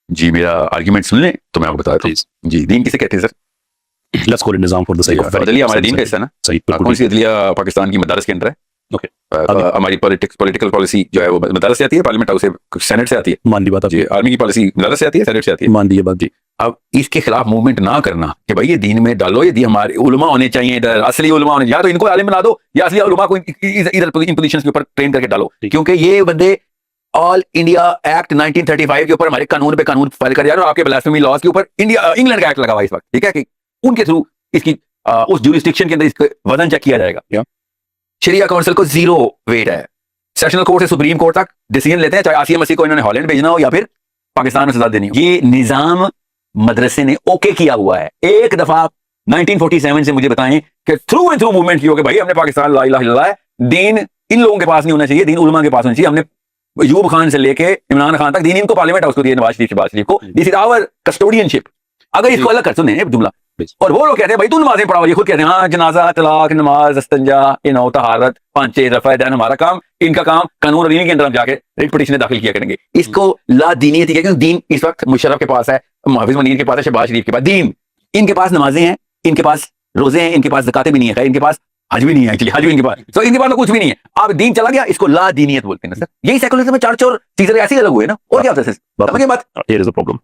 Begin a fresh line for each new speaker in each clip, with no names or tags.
जी मेरा आर्ग्यूमेंट सुन लें तो मैं आपको बताता हूँ। जी दीन किसे कहते हैं sir?
Let's call it Nizam for the sake of
अदलिया हमारे दीन का हिस्सा है ना।
सही,
कौन सी अदलिया पाकिस्तान की मदारस के अंदर है।
ओके,
हमारी पॉलिटिकल पॉलिसी जो है वो मदारस से आती है, पार्लियामेंट हाउस से, सेनेट से आती है।
मान ली बात
जी, आर्मी की पॉलिसी मदारस से आती है, सेनेट से आती है।
मान ली बात जी।
अब इसके खिलाफ मूवमेंट ना करना कि भाई ये दीन में डालो, ये हमारे उलमा होने चाहिए इधर, असली उलमा होने, या तो इनको आलिम बना दो या असली उलमा को इधर इन पोजीशंस के ऊपर ट्रेन करके डालो, क्योंकि ये बंदे ऑल इंडिया एक्ट 1935 के ऊपर हमारे कानून पे कानून फाइल कर जा रहे हैं और आपके ब्लास्फेमी लॉज के ऊपर इंग्लैंड का एक्ट लगा हुआ है इस वक्त। ठीक है कि उनके थ्रू इसकी उस ज्यूरिसडिक्शन के अंदर इसका वजन चेक किया जाएगा। शरिया काउंसिल को 0 वेट है। सेशनल कोर्ट से सुप्रीम कोर्ट तक डिसीजन लेते हैं, चाहे आसिया मसीह को इन्होंने हॉलैंड भेजना हो या फिर पाकिस्तान में सजा देनी हो। ये निजाम मदरसे ने ओके किया हुआ है। एक दफा 1947 से मुझे बताएं कि थ्रू एंड थ्रू मूवमेंट की हो कि भाई हमने पाकिस्तान ला इलाहा इल्लल्लाह है, दीन इन लोगों के पास नहीं होना चाहिए, दीन उलमा के पास होना चाहिए। हमने अयूब खान से लेके इमरान खान तक दीन इनको पार्लियामेंट हाउस को दिया, नवाज शरीफ को। This is our custodianship. अगर इसको अलग कर सुने जुमला, और वो लोग कहते हैं भाई तू नमाजें पढ़ाओ, ये खुद कहते हैं हाँ जनाजा, तलाक, नमाज, अस्तंजा, तहारत, 5 रफ़ा दैन हमारा काम, इनका काम कानून और इन्हीं के अंदर हम जाके रिट पिटीशन दाखिल किया करेंगे। इसको ला दीनियत ही, क्योंकि दीन इस वक्त मुशर्रफ के पास है, हाफिज मुनीर के पास है, शहबाज शरीफ के पास दीन, इनके पास नमाजें हैं, इनके पास रोजे हैं, इनके पास ज़कातें भी नहीं है, इनके पास हज भी नहीं है, एक्चुअली हज भी इनके पास, तो इनके पास तो कुछ भी नहीं है। अब दीन चला गया, इसको ला दीनियत बोलते हैं ना सर। यही सेकुलरिज्म में चर्च और चीजें ऐसे ही अलग हुए ना, और क्या होता है सर? बात
हियर इज द प्रॉब्लम।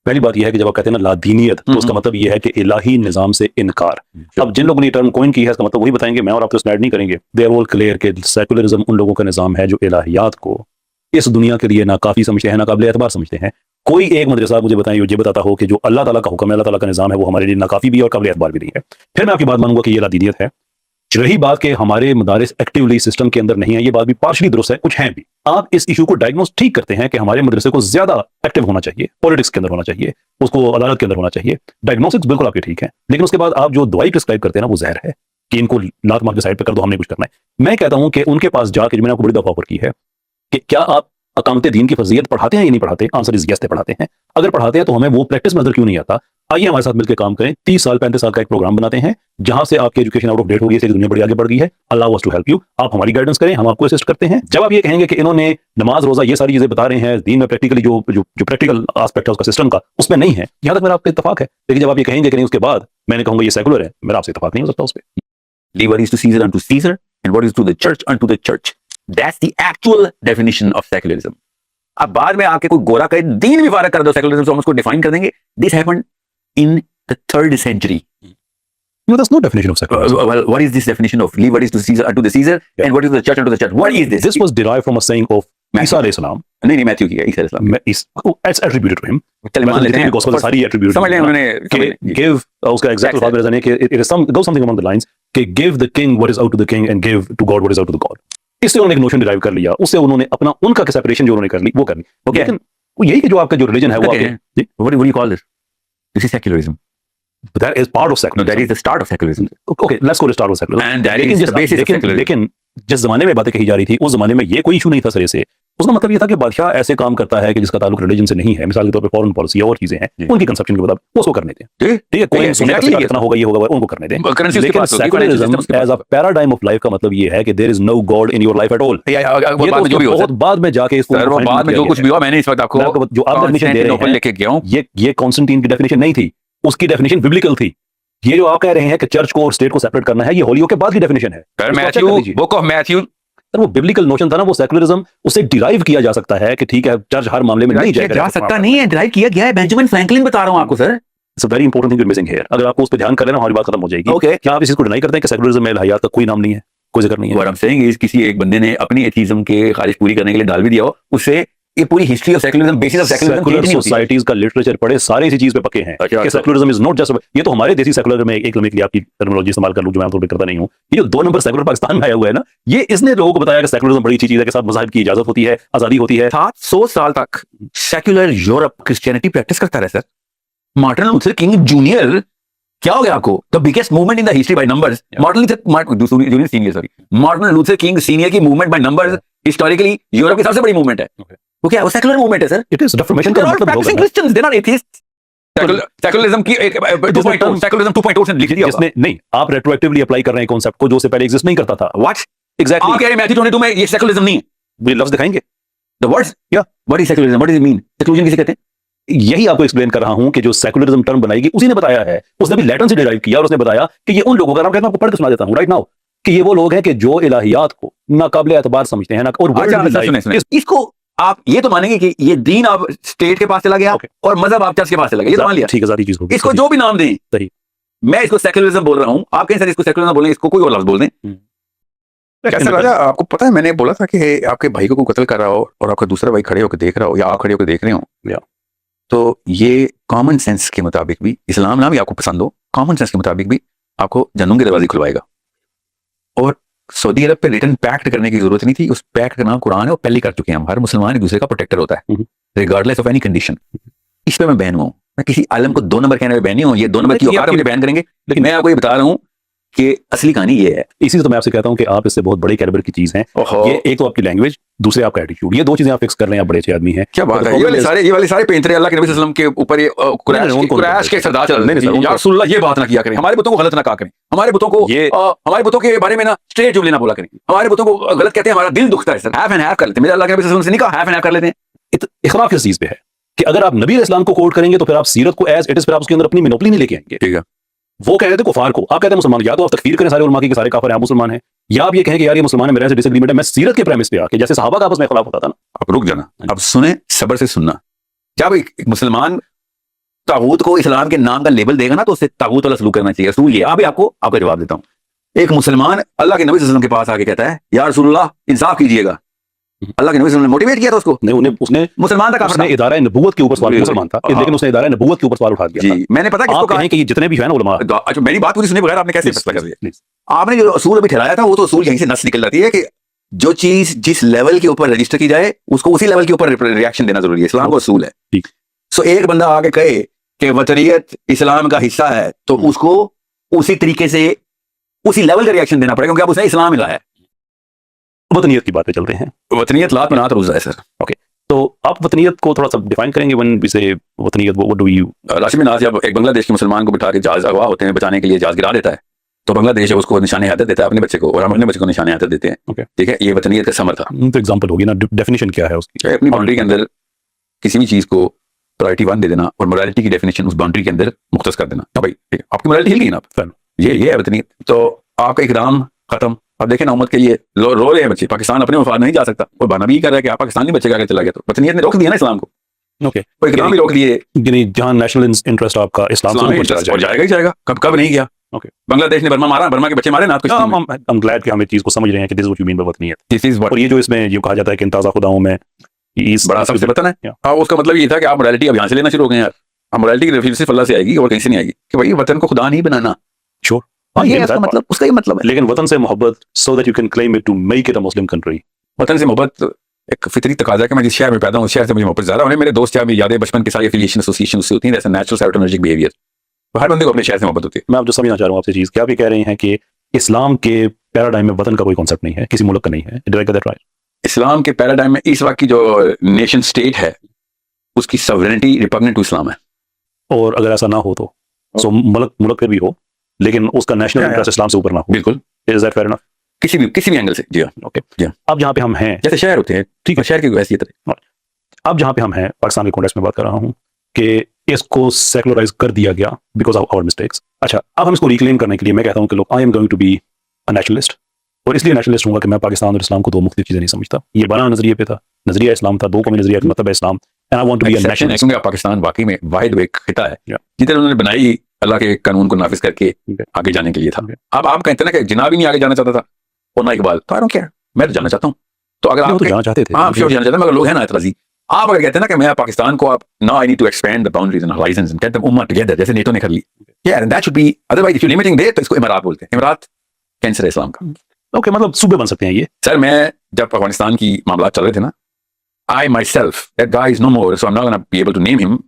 पहली बात यह है कि जब आप कहते हैं ना लादीनियत, तो उसका मतलब यह है कि इलाही निजाम से इनकार। अब जिन लोगों ने टर्म कॉइन की है इसका मतलब वही बताएंगे, मैं और आप तो स्टैंड नहीं करेंगे। दे आर ऑल क्लियर कि सेकुलरिज्म उन लोगों का निजाम है जो इलाहियात को इस दुनिया के लिए ना काफी समझते हैं, ना काबिल एतबार समझते हैं। कोई एक मदरसा मुझे बताएं ये बताता हो कि जो अल्लाह ताला का हुक्म है, अल्लाह ताला का निजाम है, वो हमारे लिए ना काफी भी और काबिल एतबार भी नहीं है, फिर मैं आपकी बात मानूंगा कि ये लादीनियत है। रही बात के हमारे मदारिस एक्टिवली सिस्टम के अंदर नहीं है, ये बात भी पार्शली दुरुस्त है, कुछ हैं भी। आप इस इशू को डायग्नोस ठीक करते हैं कि हमारे मदरसे को ज्यादा एक्टिव होना चाहिए, पॉलिटिक्स के अंदर होना चाहिए, उसको अदालत के अंदर होना चाहिए। डायग्नोसिस बिल्कुल आपके ठीक है, लेकिन उसके बाद आप जो दवाई प्रिस्क्राइब करते हैं ना, वो जहर है कि इनको लात मार के साइड पे कर दो, हमने कुछ करना है। मैं कहता हूं कि उनके पास जाके, मैंने आपको बड़ी दफा ऑफर की है कि क्या आप अकामत दीन की फजीयत पढ़ाते हैं या नहीं पढ़ाते? आंसर इज यस, पढ़ाते हैं। अगर पढ़ाते हैं तो हमें वो प्रैक्टिस में नजर क्यों नहीं आता? आइए हमारे साथ मिलकर काम करें, 30 साल 35 साल का एक प्रोग्राम बनाते हैं जहां से आपकी एजुकेशन आउट ऑफ डेट हो गई है, दुनिया बड़ी आगे बढ़ गई है। अल्लाह वाज टू हेल्प यू, आप हमारी गाइडेंस करें, हम आपको असिस्ट करते हैं। जब आप ये कहेंगे कि इन्होंने नमाज रोजा ये सारी चीजें बता रहे हैं, दीन में प्रैक्टिकली जो प्रैक्टिकल एस्पेक्ट है उसका सिस्टम का, उसमें नहीं है, यहां तक मेरा आपका इत्तेफाक है। लेकिन जब आप ये कहेंगे कि नहीं, उसके बाद मैंने कहूंगा ये सेकुलर है, मेरा आपसे इत्तेफाक नहीं हो सकता उस पर।
Leave what is to Caesar unto Caesar, and what is to the church unto the church. That's the actual definition of secularism. अब बाद में आके कोई गोरा कहे दीन भी फारग कर दो सेकुलरिज्म से, हम उसको डिफाइन कर देंगे। This happened in the 3rd century.
No, that's no definition of secularism.
Well, what is this definition of leave what is to Caesar unto the Caesar, and what is to the church unto the church? What is this?
This was derived from a saying of Isa alayhi salam.
नहीं Matthew की है, ईसा अलैहि सलाम।
It's attributed to him.
चल मान लेते हैं,
gospel सारी attributed
समझ लें उन्होंने
give उसका exact अल्फाज मेरे जाने कि it is something along the lines कि give the king what is out to the king and give to God what is out to the God. इससे उन्होंने एक नोशन डिराइव कर लिया, उससे उन्होंने अपना उनका सेपरेशन जो उन्होंने कर ली वो कर ली। लेकिन वो यही कि जो आपका जो रिलीजन है वो आपके
what do you call this? This is secularism.
That is part of secularism.
No, that is the start of secularism.
Okay, let's go to start of secularism.
And that is the basis of secularism.
लेकिन जिस जमाने में बातें कही जा रही थी उस जमाने में ये कोई इशू नहीं था सरे से। उसका मतलब ये था कि बादशाह ऐसे काम करता है कि जिसका ताल्लुक रिलीजन से नहीं है, मिसाल के तौर पे फॉरेन पॉलिसी और चीजें हैं, उनकी कंसेप्शन के मुताबिक वो उसको करने दें। ठीक है, कोई सुनेगा कितना होगा ये होगा उनको करने दें। लेकिन secularism as a paradigm of life का मतलब ये है कि there is no God in your life at all. बहुत बाद में जाके इसको
बाद में जो कुछ भी हुआ, मैंने इस वक्त आपको
जो आप डेफिनेशन दे रहे हैं
लेके गया हूं,
ये कॉन्स्टेंटाइन की डेफिनेशन नहीं थी, उसकी डेफिनेशन बिब्लिकल थी। ये जो आप कह रहे हैं कि चर्च को और स्टेट को सेपरेट करना है, ये होलियो के बाद की डेफिनेशन है।
मैथ्यू, बुक ऑफ मैथ्यू,
वो बिब्लिकल नोशन था ना, वो सेकुलरिज्म उससे डिराइव किया जा सकता है कि ठीक है चर्च हर मामले में नहीं
जा सकता नहीं है, डिराइव किया गया है। बेंजामिन फ्रैंकलिन बता रहा हूं आपको sir.
It's a very important thing you are missing here. अगर आपको उस पर ध्यान कर लेना हमारी बात खत्म हो जाएगी।
ओके,
क्या आप इस चीज को डिनाई करते हैं कि सेकुलरिज्म में इलाहियात का कोई नाम नहीं है, कोई जिक्र नहीं है?
What I am saying is किसी एक बंदे ने अपनी एथीज्म के खारिज पूरी करने के लिए डाल भी दिया हो, उससे ये पूरी history of secularism, basis of secularism,
societies का लिटरेचर पढ़े, सारे इसी चीज पे पक्के हैं कि सेकुलरिज्म इज नॉट जस्ट। ये तो हमारे देसी सेकुलर में एक लम्हे के लिए आपकी टर्मिनोलॉजी इस्तेमाल कर लूं जो मैं आमतौर पे करता नहीं हूं, ये जो 2 नंबर सेकुलर पाकिस्तान में आया हुआ है ना, ये इसने लोगों को बताया कि सेकुलरिज्म बड़ी अच्छी चीज है, के साथ मज़ाहिब की इजाजत होती है, आजादी होती है।
700 साल तक सेकुलर यूरोप क्रिश्चियनिटी प्रैक्टिस करता रहा sir. Martin Luther King junior, क्या हो गया आपको? The biggest movement in the history by numbers. Martin Luther King senior की movement by numbers historically Europe की सबसे बड़ी मूवमेंट है। वो क्या है? वो सेकुलर मूवमेंट है सर।
इट इज रिफॉर्मेशन का मतलब होगा
Christians, they are atheist. Secularism की 2.0 सेकुलरिज्म 2.0 से लिख दिया
जिसने नहीं, आप रेट्रोएक्टिवली अप्लाई कर रहे हैं कॉन्सेप्ट को जो से पहले एग्जिस्ट नहीं करता था।
व्हाट
एग्जैक्टली
आप कह रहे हैं मैथ्यू 22 में ये सेकुलरिज्म नहीं है?
वो लफ्ज दिखाएंगे
द वर्ड्स, या what is secularism, what does it mean? Secularism किसे कहते हैं?
यही आपको एक्सप्लेन कर रहा हूं कि जो सेकुलरिज्म टर्म बनाएगी उसी ने बताया है, उसने भी लैटिन से डिराइव किया और उसने बताया कि ये उन लोगों का नाम, कहता हूं आपको पढ़ के सुना देता हूं राइट नाउ, कि ये वो लोग हैं कि जो इलाहियात को नाकाबिल एतबार समझते हैं ना, और
इसको आप ये तो मानेंगे कि ये दीन आप स्टेट के पास चला गया और मजहब आप चर्च के पास चला गया, ये तो मान लिया,
ठीक है, सारी चीज होगी,
इसको जो भी नाम दें,
सही,
मैं इसको सेकुलरिज्म बोल रहा हूं, आप कहीं सर इसको सेकुलरिज्म बोलें, इसको कोई और लफ्ज बोल दें। कैसे राजा, आपको पता है मैंने बोला था कि आपके भाई को कोई कत्ल कर रहा हो और आपका दूसरा भाई खड़े होकर देख रहा हो या आप खड़े होकर देख रहे हो, तो ये कॉमन सेंस के मुताबिक भी, इस्लाम ना भी आपको पसंद हो, कॉमन सेंस के मुताबिक भी आपको जन्नत के दरवाजे खुलवाएगा। और सऊदी अरब पे रिटर्न पैक्ट करने की जरूरत नहीं थी, उस पैक्ट का नाम कुरान है, वो पहले कर चुके हैं हम। हर मुसलमान एक दूसरे का प्रोटेक्टर होता है रिगार्डलेस ऑफ एनी कंडीशन। इस पे मैं बैन हुआ हूं, मैं किसी आलम को 2 नंबर कहने में बैन नहीं हूं, ये 2 नंबर की औकात है मुझे बैन करेंगे, लेकिन मैं आपको ये बता रहा हूं कि असली कहानी ये है।
इसी से तो मैं आपसे कहता हूं कि आप इससे बहुत बड़े कैलिबर की चीज हैं। ये एक तो आपकी लैंग्वेज, दूसरे आपका एटीट्यूड, ये 2 चीजें आप फिक्स कर रहे हैं, आप बड़े अच्छे आदमी हैं।
क्या बात है, ये वाले सारे पेंतरे अल्लाह के नबी सल्लल्लाहु अलैहि वसल्लम के ऊपर ये कुरैश के सरदार चल रहे हैं। या रसूलुल्लाह ये बात ना किया करें, हमारे बुतों को गलत ना कहा करें, हमारे बुतों को हमारे बुतों के बारे में ना स्ट्रेट जुमले ना बोला करें, हमारे बुतों को गलत कहते हैं, हमारा दिल दुखता है सर। हाफ एंड हाफ कर लेते हैं, मेरे अल्लाह के नबी सल्लल्लाहु अलैहि वसल्लम से नहीं कहा, हाफ एंड हाफ कर लेते हैं।
इख्तिलाफ किस चीज पे है कि अगर आप नबी इस्लाम को कोट करेंगे तो फिर आप सीरत को एज इट इज, फिर आप उसके अंदर अपनी मिनोपली नहीं लेके आएंगे।
ठीक है,
वो कह रहे थे कुफार को, आप कहते हैं मुसलमान, या तो आप तकफीर करें सारे उलमा की कि सारे काफिर हैं, आप मुसलमान हैं, या आप ये कहें कि यार ये मुसलमान है, मेरे से डिसएग्रीमेंट है, मैं सीरत के प्रेमिस पे आके, जैसे सहाबा का आपस में खिलाफ होता था ना।
आप रुक जाना, अब सुने, सब्र से सुनना। जब एक मुसलमान तागूत को इस्लाम के नाम का लेबल देगा ना, तो उससे तागूत वाला सलूक करना चाहिए। रसूल ये, अभी आपका जवाब देता हूँ। एक मुसलमान अल्लाह के नबी सल्लल्लाहु अलैहि वसल्लम के पास आके कहता है या रसूलुल्लाह इंसाफ कीजिएगा, अल्लाह के नबी सल्लल्लाहु अलैहि वसल्लम ने मोटिवेट किया था उसको, नहीं उसने मुसलमान था,
उसने इदारा नबूवत के ऊपर सवाल, मुसलमान था लेकिन उसने इदारा नबूवत के ऊपर सवाल उठा दिया था।
मैंने पता किसको कहा
कि ये जितने भी हैं ना उलमा,
अच्छा मेरी बात पूरी सुने बगैर आपने कैसे फैसला कर दिया? आपने जो असूल अभी ठहराया था वो तो असूल यहीं से नस निकल जाती है कि जो चीज जिस लेवल के ऊपर रजिस्टर की जाए उसको उसी लेवल के ऊपर रिएक्शन देना जरूरी है। इस्लाम का असूल है। सो एक बंदा आके कहे कि वतनियत इस्लाम का हिस्सा है तो उसको उसी तरीके से उसी लेवल का रिएक्शन देना पड़ेगा, क्योंकि अब उसने इस्लाम मिला है।
वतनियत की बातें चलते हैं,
वतनियत लात में नात रोज़ा है सर।
ओके, तो आप वतनियत को थोड़ा सा डिफाइन करेंगे व्हेन वी से वतनियत, व्हाट डू यू?
राशिद बिन नाज जब एक बांग्लादेश के मुसलमान को बिठा के जहाज अगवा होते हैं, बचाने के लिए जहाज गिरा देता है, तो बांग्लादेश उसको निशान हयात देता है अपने बच्चे को, और हम अपने बच्चे को निशान हयात देते हैं। ठीक है, ये वतनियत का समर था।
तो एग्जांपल होगी ना, डेफिनेशन क्या है उसकी?
अपनी बाउंड्री के अंदर किसी भी चीज को प्रायोरिटी 1 दे देना और मोरालिटी की डेफिनेशन उस बाउंड्री के अंदर मुख्तस कर देना। तो भाई ठीक है, आपकी मोरालिटी हिल गई ना, ये है वतनियत। तो आपका इकराम खत्म। अब देखें ना, उम्मत के लिए रो रहे हैं बच्चे, पाकिस्तान अपने वफाद नहीं जा सकता, और बहाना भी कर रहा है कि आप पाकिस्तानी बच्चे का आगे चला गया, तो वतनियत ने रोक दिया ना इस्लाम को।
ओके,
और इकराम भी रोक दिए,
जहां नेशनल इंटरेस्ट आपका इस्लाम से
और जाएगा ही जाएगा, कब नहीं गया।
ओके,
बांग्लादेश ने बर्मा मारा, बर्मा के बच्चे मारे ना।
आई एम ग्लैड कि हम इस चीज को समझ रहे हैं कि this is what you mean by वतनियत।
दिस इज व्हाट,
और ये जो इसमें ये कहा जाता है कि इंताजा खुदाओं में इस
बड़ा सबसे वतन है। हाँ, उसका मतलब ये था कि आप मोरालिटी अब यहाँ से लेना शुरू हो गए यार। अब मोरालिटी की रेफरेंस सिर्फ अल्लाह से आएगी और कहीं से नहीं आएगी, कि भाई वतन को खुदा नहीं बनाना।
श्योर,
ये उसका मतलब, उसका ये मतलब है।
लेकिन वतन से मोहब्बत, so that you can claim it to make it a Muslim country.
वतन से मोहब्बत एक फितरी तकाजा है कि मैं जिस शहर में पैदा हूं उस शहर से मुझे मोहब्बत ज्यादा होने। मेरे दोस्त, मेरी यादें, बचपन की सारी एफिलिएशन एसोसिएशन उससे होती हैं, जैसे नेचुरल साइटोलॉजिक बिहेवियर। हर बंदे को अपने शहर से मोहब्बत होती है।
मैं आप जो समझना चाह रहा हूँ आपसे चीज, क्या आप ये कह रहे हैं कि इस्लाम के पैराडाइम में वतन का कोई कॉन्सेप्ट नहीं है, किसी मुल्क का नहीं है? Did I get that right?
Islam के पैराडाइम में इस वक्त की जो नेशन स्टेट है उसकी सॉवरेनिटी रिपग्नेंट टू इस्लाम है।
और अगर ऐसा ना हो तो सो मुल्क फिर भी हो, लेकिन उसका नेशनल इंटरेस्ट इस्लाम से ऊपर ना हो।
बिल्कुल,
इज दैट फेयर इनफ?
किसी भी एंगल से। जी
ओके, अब जहाँ पे हम हैं,
जैसे शहर होते हैं, ठीक है, शहर की हैसियत है।
अब जहाँ पे हम हैं, पाकिस्तान के कॉन्टेक्स्ट में बात कर रहा हूँ कि इसको सेकुलराइज कर दिया गया बिकॉज ऑफ आवर मिस्टेक्स। अच्छा, अब हम इसको रिक्लेम करने के लिए मैं कहता हूँ कि लोग, I am going to be a nationalist, और इसलिए नेशनलिस्ट हूँगा कि मैं पाकिस्तान और इस्लाम को 2 मुख्तलिफ चीजें नहीं समझता। ये बना नजरिए पे था, नजरिया इस्लाम था, 2 कौमी नजरिया का मतलब है Islam, and I want to be a nationalist.
क्योंकि पाकिस्तान वाकई में वाहिद एक खिता है जिधर उन्होंने बनाई अल्लाह के कानून को नाफिज करके आगे जाने के लिए था। अब आप कहते हैं ना कि जिना भी नहीं आगे जाना चाहता था, और ना इकबाल, तो आई डोंट केयर, मैं तो जाना चाहता हूँ। तो अगर आप
जाना चाहते थे,
हाँ श्योर जाना चाहते हैं, मगर लोग हैं ना एतराजी। आप अगर कहते हैं ना कि मैं पाकिस्तान को आप ना I need to expand the boundaries and horizons and get them उम्मा टुगेदर, जैसे नेटो ने कर ली, यार that should be, otherwise if you limiting there तो इसको इमारात बोलते हैं। इमारात कैंसर है इस्लाम का।
ओके, मतलब सूबे बन सकते हैं ये।
सर मैं जब अफगानिस्तान की मामला चल रहे थे ना, I myself, that guy is no more, so I am not gonna be able to name him,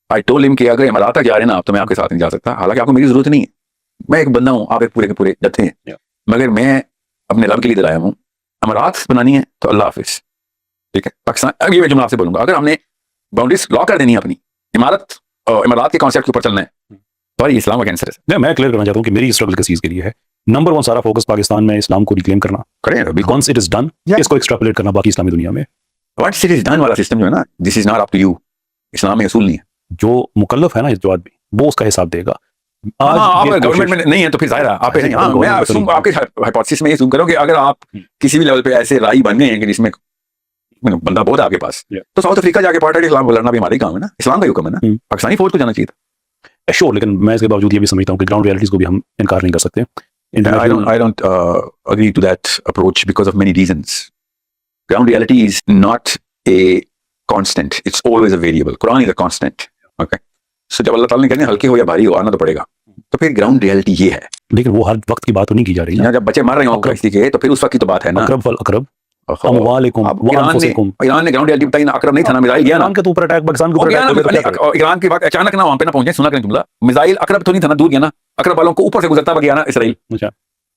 I told him कि अगर इमारात तक जा रहे हैं ना आप, तो मैं आपके साथ नहीं जा सकता। हालांकि आपको मेरी जरूरत नहीं है, मैं एक बंदा हूँ, आप एक पूरे के पूरे जत्थे हैं, मगर मैं अपने रब के लिए आया हूँ। अमारात बनानी है तो अल्लाह हाफिज, ठीक है। पाकिस्तान, अब ये मैं जुमला आपसे बोलूंगा, अगर हमने बाउंड्रीज लॉक कर देनी है अपनी, इमारात के कॉन्सेप्ट के ऊपर चलना है, तो ये इस्लाम का कैंसर है।
मैं क्लियर करना चाहता हूँ कि मेरी स्ट्रगल किस चीज के लिए है। नंबर 1 सारा फोकस पाकिस्तान में इस्लाम को रिक्लेम करना, वंस इट इज डन इसको एक्सट्रापोलेट करना बाकी इस्लामी दुनिया में।
वंस इट इज डन वाला सिस्टम जो है ना, this is not up to you, Islam में असूल नहीं है।
जो मुकल्लफ है ना इस जो आदमी, वो उसका हिसाब देगा।
आप
ये
गवर्नमेंट में नहीं है तो फिर जाहिर है आप
नहीं,
हाँ, मैं
government में तो नहीं।
आपके हाइपोथेसिस में ये assume करूं कि अगर आप किसी भी लेवल पे ऐसे राई बन गए हैं कि जिसमें बंदा बहुत है आपके पास,
Yeah.
तो साउथ अफ्रीका जाके पार्टी इस्लाम को लड़ना भी हमारा ही काम है ना, इस्लाम का ही हुक्म है ना, पाकिस्तानी फौज को जाना चाहिए था।
श्योर, लेकिन मैं इसके बावजूद ये भी समझता हूँ कि ग्राउंड रियलिटीज को भी हम इनकार नहीं कर सकते।
I don't agree to that approach because of many reasons. Ground reality is not a constant. It's always a variable. Quran is a constant. Okay. So जब अल्लाह ताला ने कहते हैं हल्के हो या भारी हो आना तो पड़ेगा, तो फिर ग्राउंड रियलिटी ये है।
लेकिन वो हर वक्त की बात तो नहीं की जा रही ना।
जब बच्चे मर रहे हो किसी के, तो फिर उस वक्त की तो बात है ना।
अकरब फल अकरब
अमवालिकुम व अनफुसिकुम। ईरान ने ग्राउंड रियलिटी बताई ना, अकरब नहीं था ना, मिसाइल गया ना।
ईरान के तो ऊपर अटैक, पाकिस्तान के ऊपर अटैक,
ईरान की बात अचानक ना वहां पे ना पहुंचे, सुना करें जुमला, मिसाइल अकरब तो नहीं था ना, दूर गया ना, अकरब वालों को ऊपर से गुजरता हुआ गया ना इसराइल।
अच्छा,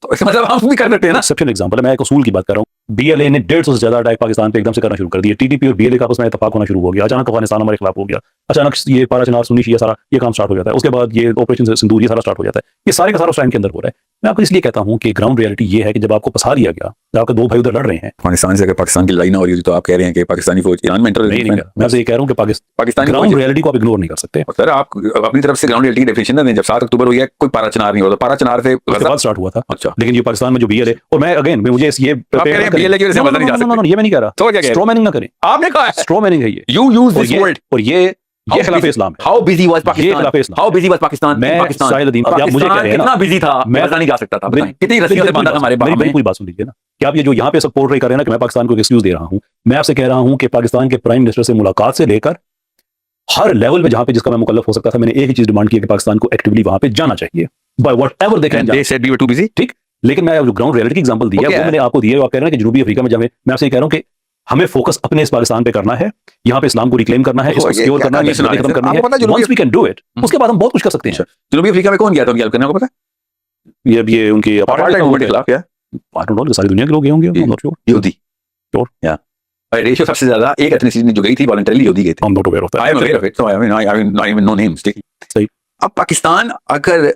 तो इसका मतलब हम भी कर देते हैं ना।
एक्सेप्शनल एग्जांपल है, मैं एक उसूल की बात कर रहा हूँ। बीएलए ने 150 से ज्यादा अटैक पाकिस्तान पे एकदम से करना शुरू कर दिया। टीटीपी और बीएलए का आपस में इत्तेफाक होना शुरू हो गया। अचानक अफगानिस्तान हमारे खिलाफ हो गया, अचानक ये पारा चनार सुन्नी शिया सारा ये काम स्टार्ट हो जाता है। उसके बाद ये ऑपरेशन सिंदूर ये सारा स्टार्ट हो जाता है। ये सारे का सारा उस टाइम के अंदर हो रहा है। मैं आपको इसलिए कहता हूँ कि ग्राउंड रियलिटी ये है कि जब आपको फंसा दिया गया, जब आपके दो भाई उधर लड़ रहे हैं,
अफगानिस्तान से अगर पाकिस्तान की लड़ाई ना हो रही होती तो आप कह रहे हैं कि पाकिस्तानी फौज ईरान में एंटर
नहीं, मैं आपसे ये कह रहा हूँ कि
पाकिस्तानी
ग्राउंड रियलिटी को आप इग्नोर नहीं कर सकते।
सर आप अपनी तरफ से ग्राउंड रियलिटी की डेफिनेशन ना दें। जब 7 अक्टूबर हुई है कोई पारा चनार नहीं होता, पारा चनार से
उसके बाद स्टार्ट हुआ था।
अच्छा,
लेकिन ये पाकिस्तान में जो बीएलए, और मैं अगेन मुझे ये
बीएलए की वजह से बदला नहीं जा सकता,
ये मैं नहीं कह रहा,
तो क्या कह रहे हैं?
स्ट्रॉ मैनिंग ना करें।
आपने कहा है
स्ट्रॉ मैनिंग है ये,
यू यूज दिस वर्ड,
और ये खिलाफ इस्लाम है।
हाउ बिजी वाज
ये
पाकिस्तान,
खिलाफ इस्लाम।
हाउ बिजी वाज पाकिस्तान,
मैं साहिल अदीम, अब आप मुझे कह रहे हैं ना,
कितना बिजी था, मैं पता नहीं जा सकता था, कितनी रस्सियों से बांधा था हमारे बाप में।
मेरी बात सुन लीजिए ना, कि आप ये जो यहाँ पे सब पोर्ट्रे कर रहे हैं ना कि मैं पाकिस्तान को एक्सक्यूज दे रहा हूँ, मैं आपसे कह रहा हूँ कि पाकिस्तान के प्राइम मिनिस्टर से मुलाकात से लेकर हर लेवल पे जहां पे जिसका मैं मुकल्लफ हो सकता था, मैंने एक ही चीज डिमांड की कि पाकिस्तान को एक्टिवली वहां पे जाना चाहिए, by whatever they can.
They said we were too busy, ठीक।
लेकिन मैं जो ग्राउंड रियलिटी की एग्जांपल दी है वो मैंने आपको दी है। आप कह रहे हैं कि जनूबी अफ्रीका में जावे, मैं आपसे कह रहा हूं कि हमें फोकस अपने इस पाकिस्तान पे करना है, यहाँ पे इस्लाम को रिक्लेम करना है, इसको सिक्योर करना है, खत्म करना है। Once we can do it, उसके बाद हम बहुत कुछ कर सकते हैं।
जनूबी अफ्रीका में कौन गया था उनकी हेल्प करने, आपको पता है?
ये उनकी
अपार्टमेंट मूवमेंट के खिलाफ क्या,
आई डोंट नो, सारी दुनिया के लोग गए होंगे,
यहूदी, श्योर, या रेशियो सबसे ज्यादा एक एथनिसिटी जो गई थी वॉलंटरली यहूदी गई थी।
आई am not aware of that,
I am aware of it, so I mean I not even know names, ठीक।
सही।
अब पाकिस्तान, अगर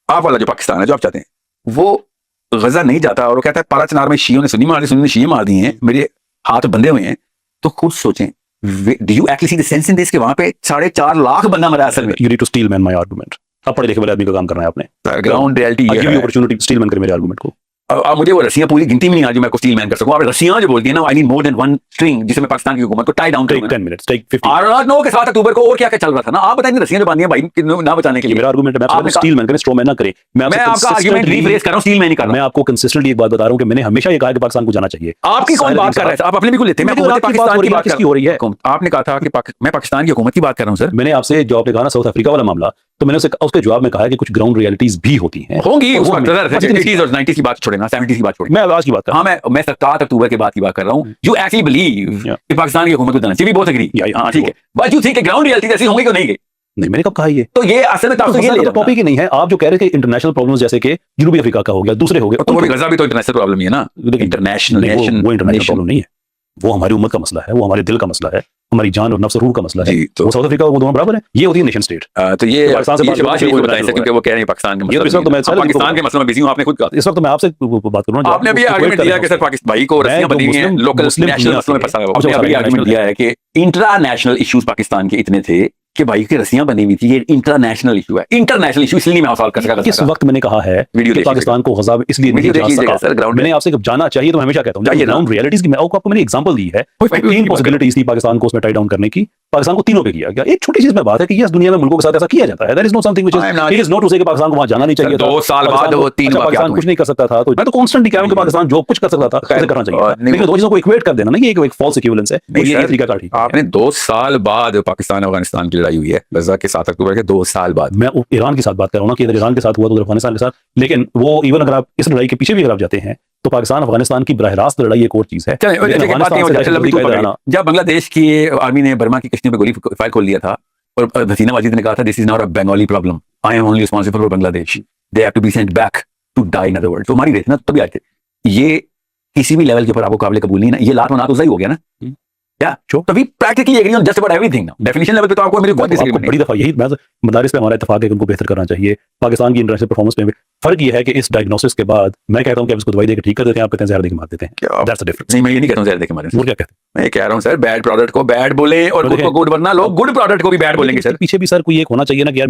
आप वाला जो पाकिस्तान है जो आप चाहते हैं, वो गजा नहीं जाता और वो कहता है पारा चनार में शियों ने सुन्नी मार दी, सुन्नी ने शिये मार दिए हैं, मेरे हाथ बंधे हुए हैं, तो खुद सोचें, do you actually see the sense in this कि वहां पे 4.5 लाख बंदा मरा असल में?
You need to steel man my argument. अब पढ़े लिखे वाले आदमी का काम करना है आपने।
Ground reality
I give you opportunity steel man करे मेरे आर्गुमेंट को।
अब मुझे वो रस्सियां पूरी गिनती में नहीं आ जो मैं को स्टील मैन कर सकूं। आप रस्सियां जो बोलती है ना, I need more than one string जिससे मैं पाकिस्तान की हुकूमत को टाई डाउन करूं।
10 minutes, take 50।
I don't know कि 7 अक्टूबर को और क्या-क्या चल रहा था ना, आप बताइए रस्सियां जो बांधी हैं भाई ना बचाने के लिए।
मेरा आर्गुमेंट है, मैं स्टील मैन करे, स्ट्रॉ मैन ना करे। मैं
आपका आर्गुमेंट रिफ्रेश कर रहा हूं, स्टील मैन नहीं कर रहा।
मैं आपको कंसिस्टेंटली एक बात बता रहा हूं कि मैंने हमेशा ये कहा कि पाकिस्तान को जाना चाहिए।
आपकी कौन बात कर रहा है? आप अपने भी को लेते हैं, मैं पाकिस्तान की बात किसकी हो रही है? आपने कहा था कि मैं पाकिस्तान की हुकूमत की बात कर रहा हूं। सर
मैंने आपसे जो आपने कहा ना साउथ अफ्रीका वाला मामला, तो मैंने उसके जवाब में कहा कि कुछ ग्राउंड रियलिटीज भी होती हैं,
होंगी। उस वक्त 80s और 90s की बात छोड़े ना, 70s की बात छोड़े,
मैं आज की बात कर रहा हूं।
मैं 7 अक्टूबर की बात कर रहा हूं। यू एक्चुअली बिलीव कि पाकिस्तान की हुकूमत को जाना चाहिए, भी बहुत एग्री, हां ठीक है, but you think ground reality ऐसी होंगी कि नहीं गई?
नहीं, मैंने कब कहा ये?
तो ये असल में
तो टॉपिक ही नहीं है। आप जो कह रहे थे इंटरनेशनल प्रॉब्लम्स जैसे कि जनूबी अफ्रीका का हो गया, दूसरे हो गए,
तो वो भी गजा भी तो इंटरनेशनल प्रॉब्लम ही है ना, इंटरनेशनल नेशन।
वो इंटरनेशनल प्रॉब्लम नहीं है, वो हमारी उम्मत का मसला है, वो हमारे दिल का मसला है, हमारी जान और नफ्स और रूह का मसला है। तो साउथ अफ्रीका वो दोनों बराबर है, ये होती है नेशन स्टेट।
तो ये पाकिस्तान से बात नहीं बताएं क्योंकि वो कह रहे हैं पाकिस्तान के मसले,
तो मैं
पाकिस्तान के मसले में बिजी हूं। आपने खुद कहा
इस वक्त मैं आपसे बात कर रहा हूं,
आपने भी आर्गुमेंट दिया कि सर पाकिस्तान भाई को रस्सियां बंधी हुई हैं, लोकल नेशनल मसलों में फंसा हुआ है। आपने अभी आर्गुमेंट दिया है कि इंटरनेशनल इश्यूज पाकिस्तान के इतने थे कि भाई की रस्सियां बनी हुई थी, ये इंटरनेशनल इशू है। इंटरनेशनल इशू इसलिए मैं सॉल्व कर सका।
किस वक्त मैंने कहा है कि पाकिस्तान को गजा इसलिए नहीं जा सका? मैंने आपसे जब जाना चाहिए तो मैं हमेशा कहता हूं ग्राउंड रियलिटीज की। मैं आपको मैंने एग्जांपल दी है, 3 पॉसिबिलिटीज थी पाकिस्तान को उसमें टाई डाउन करने की, पाकिस्तान को तीनों पे किया गया। एक छोटी चीज में बात है कि यस दुनिया में मुल्कों के साथ ऐसा किया जाता है, that is not something which is not to say कि पाकिस्तान को वहां जाना नहीं चाहिए था।
2 साल बाद वो 3
पाकिस्तान कुछ नहीं कर सकता था, तो मैं तो कांस्टेंटली कह रहा हूं कि पाकिस्तान जो कुछ कर सकता था उसे करना चाहिए। लेकिन दो चीजों को इक्वेट कर देना ना, ये एक फॉल्स इक्विवेलेंस है, ये एक तरीका का ठीक है।
आपने 2 साल बाद पाकिस्तान अफगानिस्तान की लड़ाई हुई है, गजा के 7 अक्टूबर के 2 साल बाद।
मैं ईरान की साथ बात कर रहा हूं ना कि इधर ईरान के साथ हुआ तो अफगानिस्तान के साथ, लेकिन वो इवन अगर आप इस लड़ाई के पीछे भी अगर आप जाते हैं तो पाकिस्तान अफगानिस्तान की बरह रास्त लड़ाई एक और चीज है।
जब बांग्लादेश की आर्मी ने बर्मा की कश्तियों पे गोली फायर खोल लिया था और हसीना वाजिद ने कहा था this is not a Bengali problem, I am only responsible for Bangladesh, they have to be sent back to die in other world. तो हमारी रेत ना तभी आते, ये किसी भी लेवल के ऊपर आपको काबिल कबूल नहीं ना, ये लात मनात उज़ा ही हो गया ना। Yeah, sure. So we practically agree on just about everything now. Definition level पे तो आपको मेरी कोई
आपको
disagreement नहीं
बड़ी दफा यही मदारिस पे हमारा इत्तेफाक है कि उनको बेहतर करना चाहिए। पाकिस्तान की इंटरनेशनल परफॉर्मेंस में फर्क ये है कि इस डायग्नोसिस के बाद मैं कहता हूं कि आप इसको दवाई देकर ठीक कर देते हैं, आप कहते हैं जहर देकर मार देते हैं।
क्या?
That's the difference.
नहीं, मैं ये नहीं कहता हूँ जहर देके मारें।
वो क्या कहते हैं?
मैं कह रहा हूँ सर, बैड प्रोडक्ट को बैड बोले और गुड को गुड, वरना लोग गुड प्रोडक्ट को भी बैड बोलेंगे सर।
पीछे भी सर कोई एक होना चाहिए ना कि यार